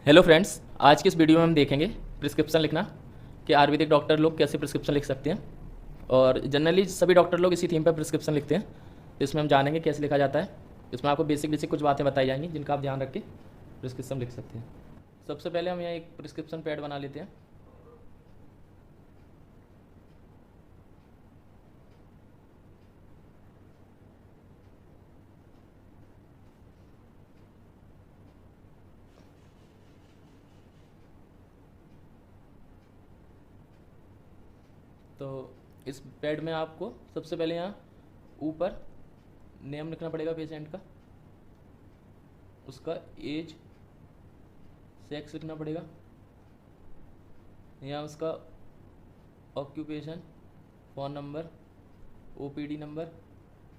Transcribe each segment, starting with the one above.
Hello friends, आज की इस वीडियो में हम देखेंगे प्रिस्क्रिप्शन लिखना कि आयुर्वेदिक डॉक्टर लोग कैसे प्रिस्क्रिप्शन लिख सकते हैं। और जनरली सभी डॉक्टर लोग इसी थीम पर प्रिस्क्रिप्शन लिखते हैं, तो इसमें हम जानेंगे कैसे लिखा जाता है। इसमें आपको बेसिक बेसिक कुछ बातें बताई जाएंगी जिनका आप ध्यान रख के प्रिस्क्रिप्शन लिख सकते हैं। सबसे पहले हम यहाँ एक प्रिस्क्रिप्शन पैड बना लेते हैं। तो इस पैड में आपको सबसे पहले यहाँ ऊपर नेम लिखना पड़ेगा पेशेंट का, उसका एज, सेक्स लिखना पड़ेगा, यहाँ उसका occupation, phone number, OPD number,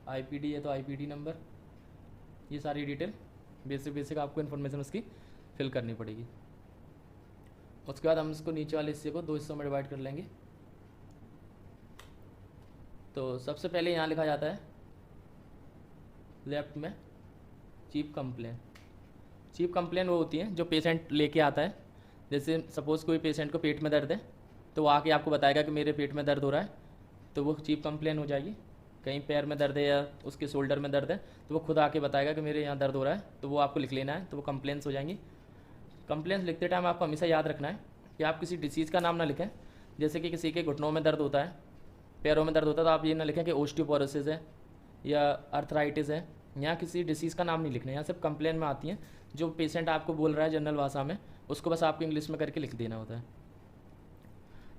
IPD है तो आईपीडी नंबर, ये सारी डिटेल बेसिक आपको इन्फॉर्मेशन उसकी फिल करनी पड़ेगी। उसके बाद हम इसको नीचे वाले हिस्से को दो हिस्सों में डिवाइड कर लेंगे। तो सबसे पहले यहाँ लिखा जाता है लेफ्ट में चीफ कंप्लेन। चीफ कंप्लेन वो होती है जो पेशेंट लेके आता है। जैसे सपोज़ कोई पेशेंट को पेट में दर्द है तो वो आके आपको बताएगा कि मेरे पेट में दर्द हो रहा है, तो वो चीफ कंप्लेन हो जाएगी। कहीं पैर में दर्द है या उसके शोल्डर में दर्द है तो वो खुद आके बताएगा कि मेरे यहाँ दर्द हो रहा है, तो वो आपको लिख लेना है, तो वो कंप्लेंट्स हो जाएंगी। कंप्लेंट्स लिखते टाइम आपको हमेशा याद रखना है कि आप किसी डिसीज़ का नाम ना लिखें। जैसे कि किसी के घुटनों में दर्द होता है, पैरों में दर्द होता है, तो आप ये ना लिखें कि ओस्टियोपोरोसिस है या अर्थराइटिस है। यहाँ किसी डिसीज़ का नाम नहीं लिखना है, यहाँ सिर्फ कंप्लेन में आती हैं। जो पेशेंट आपको बोल रहा है जनरल भाषा में, उसको बस आपको इंग्लिश में करके लिख देना होता है।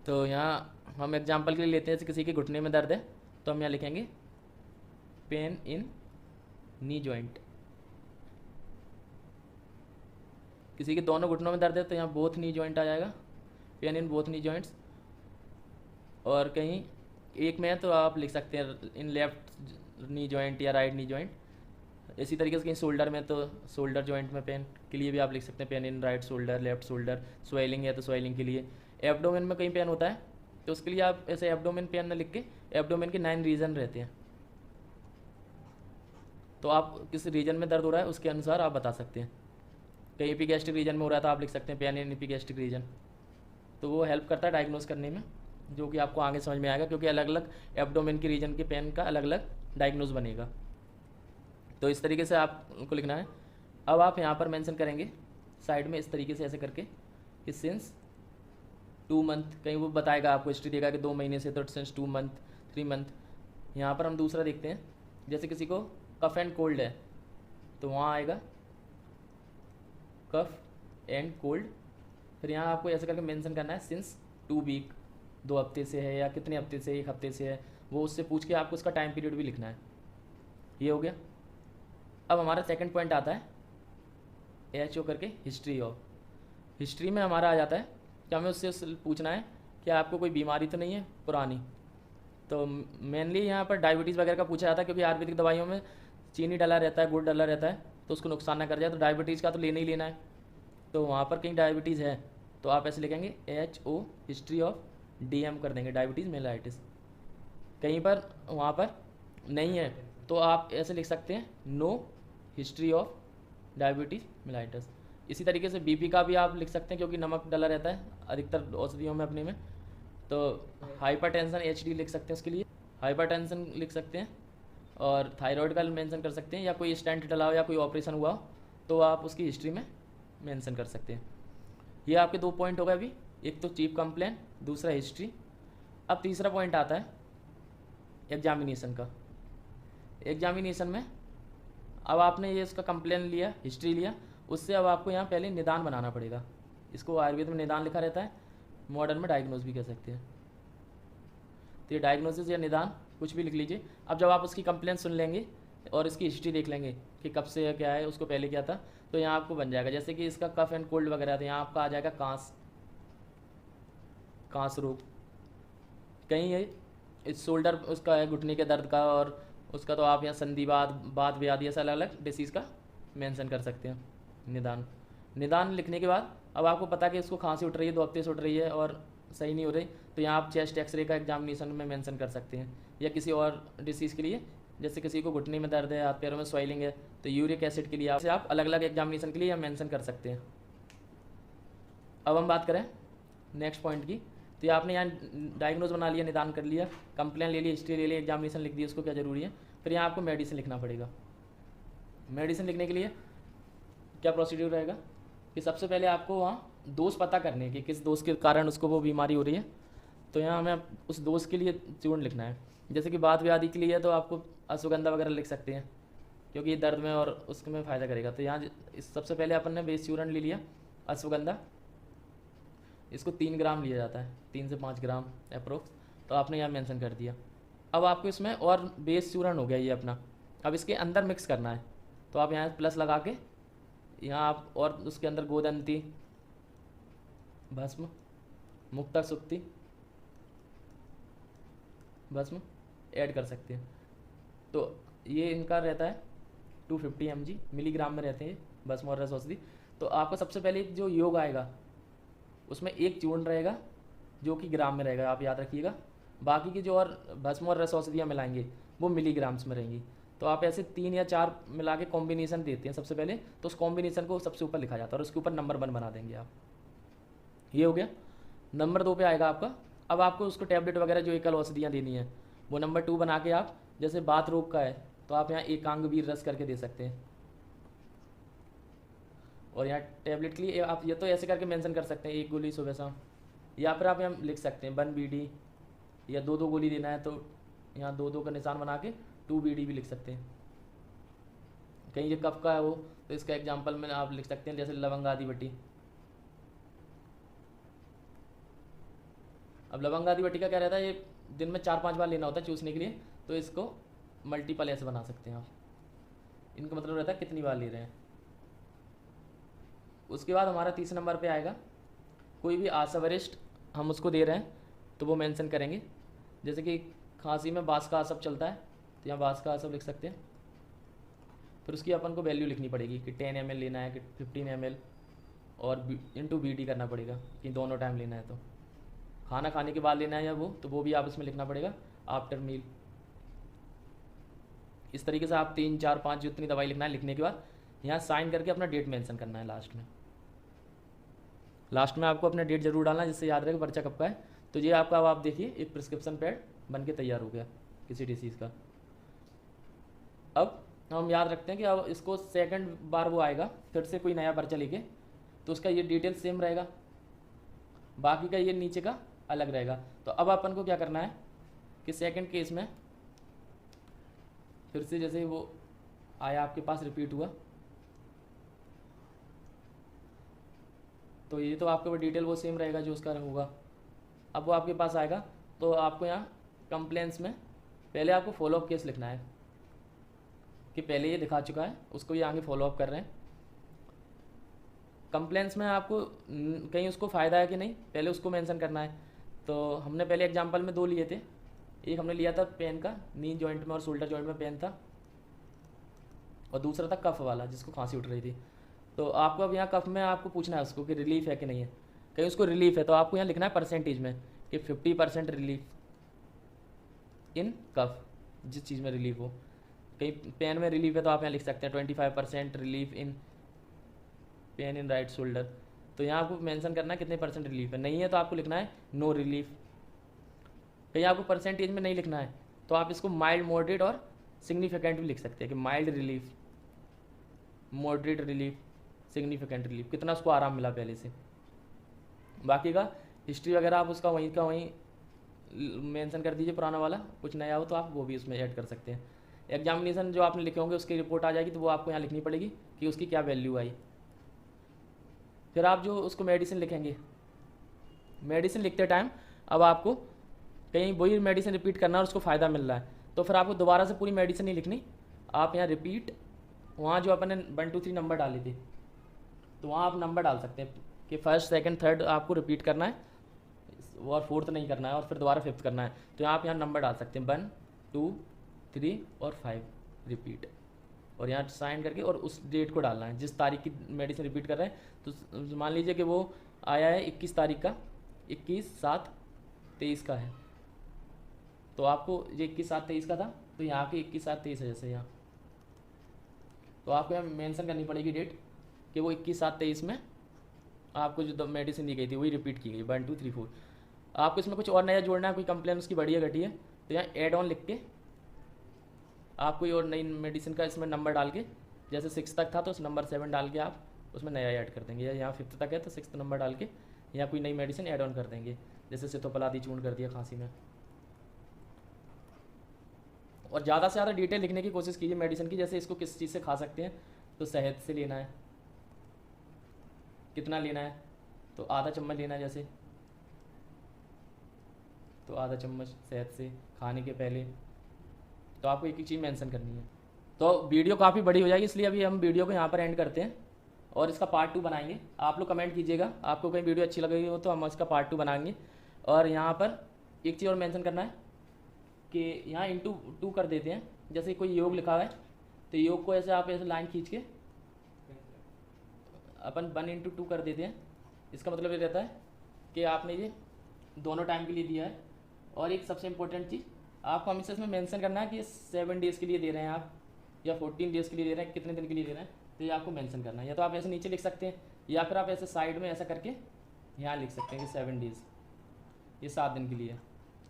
तो यहाँ हम एग्जांपल के लिए लेते हैं, जैसे किसी के घुटने में दर्द है तो हम यहाँ लिखेंगे पेन इन नी जॉइंट। किसी के दोनों घुटनों में दर्द है तो यहाँ बोथ नी जॉइंट आ जाएगा, pain in both knee joints. और कहीं एक में है तो आप लिख सकते हैं इन लेफ्ट नी जॉइंट या राइट नी जॉइंट। इसी तरीके से कहीं शोल्डर में तो शोल्डर जॉइंट में पेन के लिए भी आप लिख सकते हैं pain in right shoulder, left shoulder. Swelling है तो स्वेलिंग के लिए। एब्डोमेन में कहीं पेन होता है तो उसके लिए आप ऐसे एब्डोमेन पेन न लिख के, एब्डोमेन के 9 रीजन रहते हैं, तो आप किस रीजन में दर्द हो रहा है उसके अनुसार आप बता सकते हैं। कहीं एपिगैस्ट्रिक रीजन में हो रहा है तो आप लिख सकते हैं पेन इन एपिगैस्ट्रिक रीजन। तो वो हेल्प करता है डायग्नोस करने में, जो कि आपको आगे समझ में आएगा, क्योंकि अलग अलग एब्डोमेन के रीजन के पेन का अलग अलग डायग्नोस बनेगा। तो इस तरीके से आपको लिखना है। अब आप यहाँ पर मेंशन करेंगे साइड में इस तरीके से ऐसे करके कि सिंस 2 मंथ, कहीं वो बताएगा आपको हिस्ट्री देगा कि 2 महीने से, तो सिंस 2 मंथ, 3 मंथ। यहाँ पर हम दूसरा देखते हैं, जैसे किसी को कफ एंड कोल्ड है तो वहाँ आएगा कफ एंड कोल्ड। फिर यहाँ आपको ऐसे करके मेंशन करना है सिंस 2 वीक, 2 हफ्ते से है या कितने हफ्ते से, 1 हफ्ते से है, वो उससे पूछ के आपको उसका टाइम पीरियड भी लिखना है। ये हो गया। अब हमारा सेकंड पॉइंट आता है HO करके हिस्ट्री ऑफ। हिस्ट्री में हमारा आ जाता है कि हमें उससे पूछना है कि आपको कोई बीमारी तो नहीं है पुरानी। तो मेनली यहाँ पर डायबिटीज़ वगैरह का पूछा जाता है, क्योंकि आयुर्वेदिक दवाइयों में चीनी डाला रहता है, गुड़ डाला रहता है, तो उसको नुकसान ना कर जाए, तो डायबिटीज़ का तो लेना ही लेना है। तो वहाँ पर कहीं डायबिटीज़ है तो आप ऐसे लिखेंगे HO हिस्ट्री ऑफ DM कर देंगे, डायबिटीज़ मेलाइटिस। कहीं पर वहाँ पर नहीं है तो आप ऐसे लिख सकते हैं no history of diabetes mellitus. इसी तरीके से BP का भी आप लिख सकते हैं, क्योंकि नमक डला रहता है अधिकतर औषधियों में अपने में। तो हाइपरटेंशन HD लिख सकते हैं, उसके लिए हाइपरटेंशन लिख सकते हैं। और थायराइड का मेंशन कर सकते हैं, या कोई स्टेंट डला हो या कोई ऑपरेशन हुआ हो तो आप उसकी हिस्ट्री में मेंशन कर सकते हैं। ये आपके 2 पॉइंट हो गए अभी, एक तो चीफ कंप्लेन, दूसरा हिस्ट्री। अब तीसरा पॉइंट आता है एग्जामिनेशन का। एग्जामिनेशन में अब आपने ये इसका कंप्लेन लिया, हिस्ट्री लिया, उससे अब आपको यहाँ पहले निदान बनाना पड़ेगा। इसको आयुर्वेद में निदान लिखा रहता है, मॉडर्न में डायग्नोस भी कह सकते हैं। तो ये डायग्नोसिस या निदान कुछ भी लिख लीजिए। अब जब आप उसकी कंप्लेन सुन लेंगे और इसकी हिस्ट्री देख लेंगे कि कब से क्या है, उसको पहले क्या था, तो यहाँ आपको बन जाएगा। जैसे कि इसका कफ एंड कोल्ड वगैरह था, यहाँ आपका आ जाएगा कांस रोग। कहीं है इस शोल्डर उसका है घुटने के दर्द का, और उसका तो आप यहाँ संधिवात, वात व्याधि, ऐसा अलग अलग डिसीज़ का मेंशन कर सकते हैं। निदान लिखने के बाद अब आपको पता कि इसको खांसी उठ रही है, 2 हफ्ते से उठ रही है और सही नहीं हो रही, तो यहाँ आप चेस्ट एक्सरे का एग्जामिनेशन में मेंशन कर सकते हैं। या किसी और डिसीज़ के लिए, जैसे किसी को घुटने में दर्द है, हाथ पैरों में स्वेलिंग है, तो यूरिक एसिड के लिए आप अलग अलग एग्जामिनेशन के लिए यहाँ मेंशन कर सकते हैं। अब हम बात करें नेक्स्ट पॉइंट की, तो ये आपने यहाँ डायग्नोज बना लिया, निदान कर लिया, कंप्लेन ले ली, हिस्ट्री ले ली, एग्जामिनेशन लिख दी, उसको क्या जरूरी है। फिर यहाँ आपको मेडिसिन लिखना पड़ेगा। मेडिसिन लिखने के लिए क्या प्रोसीड्यूर रहेगा कि सबसे पहले आपको वहाँ दोष पता करने हैं कि किस दोष के कारण उसको वो बीमारी हो रही है। तो यहाँ हमें उस दोष के लिए चूर्ण लिखना है। जैसे कि बात व्याधि के लिए है तो आपको अश्वगंधा वगैरह लिख सकते हैं, क्योंकि ये दर्द में और उसमें फ़ायदा करेगा। तो यहाँ इस सबसे पहले अपन ने बेस चूर्ण ले लिया अश्वगंधा, इसको 3 ग्राम लिया जाता है, 3 से 5 ग्राम अप्रोक्स, तो आपने यहाँ मेंशन कर दिया। अब आपको इसमें और बेस चूर्ण हो गया ये अपना, अब इसके अंदर मिक्स करना है। तो आप यहाँ प्लस लगा के यहाँ आप और उसके अंदर गोदंती, भस्म, मुक्ता सुक्ति, भस्म ऐड कर सकते हैं। तो ये इनका रहता है 250 mg मिलीग्राम में रहते हैं भस्म और रस औषधि। तो आपको सबसे पहले जो योग आएगा उसमें एक चूर्ण रहेगा जो कि ग्राम में रहेगा, आप याद रखिएगा। बाकी की जो और भस्म और रस औषधियाँ मिलाएंगे वो मिलीग्राम्स में रहेंगी। तो आप ऐसे 3 या 4 मिला के कॉम्बिनेशन देते हैं सबसे पहले, तो उस कॉम्बिनेशन को सबसे ऊपर लिखा जाता है और उसके ऊपर नंबर 1 बना देंगे आप। ये हो गया। नंबर 2 पे आएगा आपका, अब आपको उसको टैबलेट वगैरह जो एकल औषधियाँ देनी है वो नंबर 2 बना के आप, जैसे बात रोग का है तो आप यहाँ एकांग वीर रस करके दे सकते हैं। और यहाँ टैबलेट के लिए आप ये तो ऐसे करके मेंशन कर सकते हैं 1 गोली सुबह शाम, या फिर आप यहाँ लिख सकते हैं 1 BD, या 2 गोली देना है तो यहाँ 2 का निशान बना के 2 BD भी लिख सकते हैं। कहीं ये कफ का है वो, तो इसका एग्जाम्पल में आप लिख सकते हैं जैसे लवंग आदि बटी। अब लवंग आदि बटी का क्या रहता है, ये दिन में 4-5 बार लेना होता है चूसने के लिए, तो इसको मल्टीपल ऐसे बना सकते हैं आप। इनका मतलब रहता है कितनी बार ले रहे हैं। उसके बाद हमारा 30 नंबर पे आएगा, कोई भी आसवरिष्ट हम उसको दे रहे हैं तो वो मेंशन करेंगे। जैसे कि खांसी में बास का आसब चलता है तो यहाँ बास का आसब लिख सकते हैं। फिर उसकी अपन को वैल्यू लिखनी पड़ेगी कि 10 ml लेना है कि 15 ml, और इंटू BD करना पड़ेगा कि दोनों टाइम लेना है। तो खाना खाने के बाद लेना है या वो, तो वो भी आप इसमें लिखना पड़ेगा आफ्टर मील। इस तरीके से आप 3, 4, 5 जितनी दवाई लिखना है, लिखने के बाद यहाँ साइन करके अपना डेट मेंशन करना है लास्ट में आपको अपना डेट जरूर डालना है जिससे याद रहेगा पर्चा कब का है। तो ये आपका, अब आप देखिए एक प्रिस्क्रिप्शन पैड बन के तैयार हो गया किसी डिसीज़ का। अब हम याद रखते हैं कि अब इसको सेकंड बार वो आएगा फिर से कोई नया पर्चा लेके, तो उसका ये डिटेल सेम रहेगा, बाकी का ये नीचे का अलग रहेगा। तो अब अपन को क्या करना है कि सेकंड केस में फिर से जैसे वो आया आपके पास रिपीट हुआ, तो ये तो आपका वो डिटेल वो सेम रहेगा जो उसका होगा। अब वो आपके पास आएगा तो आपको यहाँ कंप्लेंट्स में पहले आपको फॉलोअप केस लिखना है कि पहले ये दिखा चुका है, उसको ये आगे फॉलोअप कर रहे हैं। कंप्लेंट्स में आपको कहीं उसको फ़ायदा है कि नहीं, पहले उसको मेंशन करना है। तो हमने पहले एग्जांपल में 2 लिए थे, एक हमने लिया था पेन का, नी जॉइंट में और शोल्डर जॉइंट में पेन था, और दूसरा था कफ वाला जिसको खांसी उठ रही थी। तो आपको अब यहाँ कफ में आपको पूछना है उसको कि रिलीफ है कि नहीं है। कहीं उसको रिलीफ है तो आपको यहाँ लिखना है परसेंटेज में कि 50% रिलीफ इन कफ, जिस चीज़ में रिलीफ हो। कहीं पेन में रिलीफ है तो आप यहाँ लिख सकते हैं 25% relief in pain in right shoulder. तो यहाँ आपको मेंशन करना है कितने % रिलीफ है। नहीं है तो आपको लिखना है नो रिलीफ। कहीं आपको परसेंटेज में नहीं लिखना है तो आप इसको माइल्ड, मॉडरेट और सिग्निफिकेंट भी लिख सकते हैं कि mild relief, moderate relief, significant relief, कितना उसको आराम मिला पहले से। बाकी का हिस्ट्री वगैरह आप उसका वहीं का वहीं मेंशन कर दीजिए, पुराना वाला। कुछ नया हो तो आप वो भी उसमें ऐड कर सकते हैं। एग्जामिनेशन जो आपने लिखे होंगे उसकी रिपोर्ट आ जाएगी तो वो आपको यहाँ लिखनी पड़ेगी कि उसकी क्या वैल्यू आई। फिर आप जो उसको मेडिसिन लिखेंगे, मेडिसिन लिखते टाइम अब आपको कहीं वही मेडिसिन रिपीट करना और उसको फ़ायदा मिल रहा है तो फिर आपको दोबारा से पूरी मेडिसिन नहीं लिखनी। आप यहाँ रिपीट, वहाँ जो अपन ने 1, 2, 3 नंबर डाले थे तो वहाँ आप नंबर डाल सकते हैं कि फर्स्ट, सेकंड, थर्ड आपको रिपीट करना है और फोर्थ नहीं करना है और फिर दोबारा 5th करना है। तो आप यहाँ नंबर डाल सकते हैं 1, 2, 3 और 5 रिपीट, और यहाँ साइन करके और उस डेट को डालना है जिस तारीख की मेडिसिन रिपीट कर रहे हैं। तो मान लीजिए कि वो आया है 21 तारीख का, 21/7/23 का है, तो आपको ये 21/7/23 का था तो यहाँ के 21/7/23 है जैसे यहाँ, तो आपको यहाँ मेंशन करनी पड़ेगी डेट कि वो 21/7/23 में आपको जो मेडिसिन दी गई थी वही रिपीट की गई 1 2 3 4। आपको इसमें कुछ और नया जोड़ना है, कोई कंप्लेन उसकी बढ़ी है घटी है, तो यहाँ एड ऑन लिख के आप कोई और नई मेडिसिन का इसमें नंबर डाल के, जैसे 6 तक था तो उस नंबर 7 डाल के आप उसमें नया ऐड कर देंगे, या यहाँ 5 तक है तो 6 नंबर डाल के यहाँ कोई नई मेडिसिन ऐड ऑन कर देंगे, जैसे सितोपलादी चूर्ण कर दिया खांसी में। और ज़्यादा से ज़्यादा डिटेल लिखने की कोशिश कीजिए मेडिसिन की, जैसे इसको किस चीज़ से खा सकते हैं, तो शहद से लेना है, कितना लेना है, तो आधा चम्मच लेना है, जैसे तो आधा चम्मच शहद से खाने के पहले। तो आपको एक एक चीज़ मेंशन करनी है। तो वीडियो काफ़ी बड़ी हो जाएगी, इसलिए अभी हम वीडियो को यहाँ पर एंड करते हैं और इसका पार्ट 2 बनाएंगे। आप लोग कमेंट कीजिएगा आपको कहीं वीडियो अच्छी लगेगी हो तो हम इसका पार्ट 2 बनाएंगे। और यहाँ पर एक चीज़ और मेंशन करना है कि यहाँ इंटू 2 कर देते हैं, जैसे कोई योग लिखा हुआ है तो योग को ऐसे आप ऐसे लाइन खींच के अपन 1 × 2 कर देते हैं। इसका मतलब ये रहता है कि आपने ये दोनों टाइम के लिए दिया है। और एक सबसे इम्पोर्टेंट चीज़ आपको हमेशा इसमें मेंशन करना है कि 7 डेज़ के लिए दे रहे हैं आप, या 14 डेज़ के लिए दे रहे हैं, कितने दिन के लिए दे रहे हैं, तो ये आपको मेंशन करना है। या तो आप ऐसे नीचे लिख सकते हैं, या फिर आप ऐसे साइड में ऐसा करके यहाँ लिख सकते हैं कि 7 डेज़, ये 7 दिन के लिए।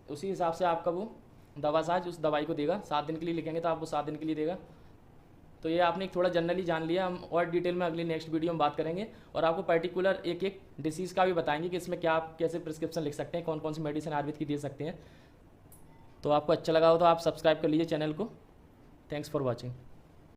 उसी हिसाब से आपका वो दवासाज उस दवाई को देगा। 7 दिन के लिए लिखेंगे तो आपको 7 दिन के लिए देगा। तो ये आपने एक थोड़ा जनरली जान लिया, हम और डिटेल में अगली नेक्स्ट वीडियो में बात करेंगे और आपको पर्टिकुलर एक एक डिसीज़ का भी बताएंगे कि इसमें क्या आप कैसे प्रिस्क्रिप्शन लिख सकते हैं, कौन कौन सी मेडिसिन आयुर्वेद की दे सकते हैं। तो आपको अच्छा लगा हो तो आप सब्सक्राइब कर लीजिए चैनल को। Thanks for watching.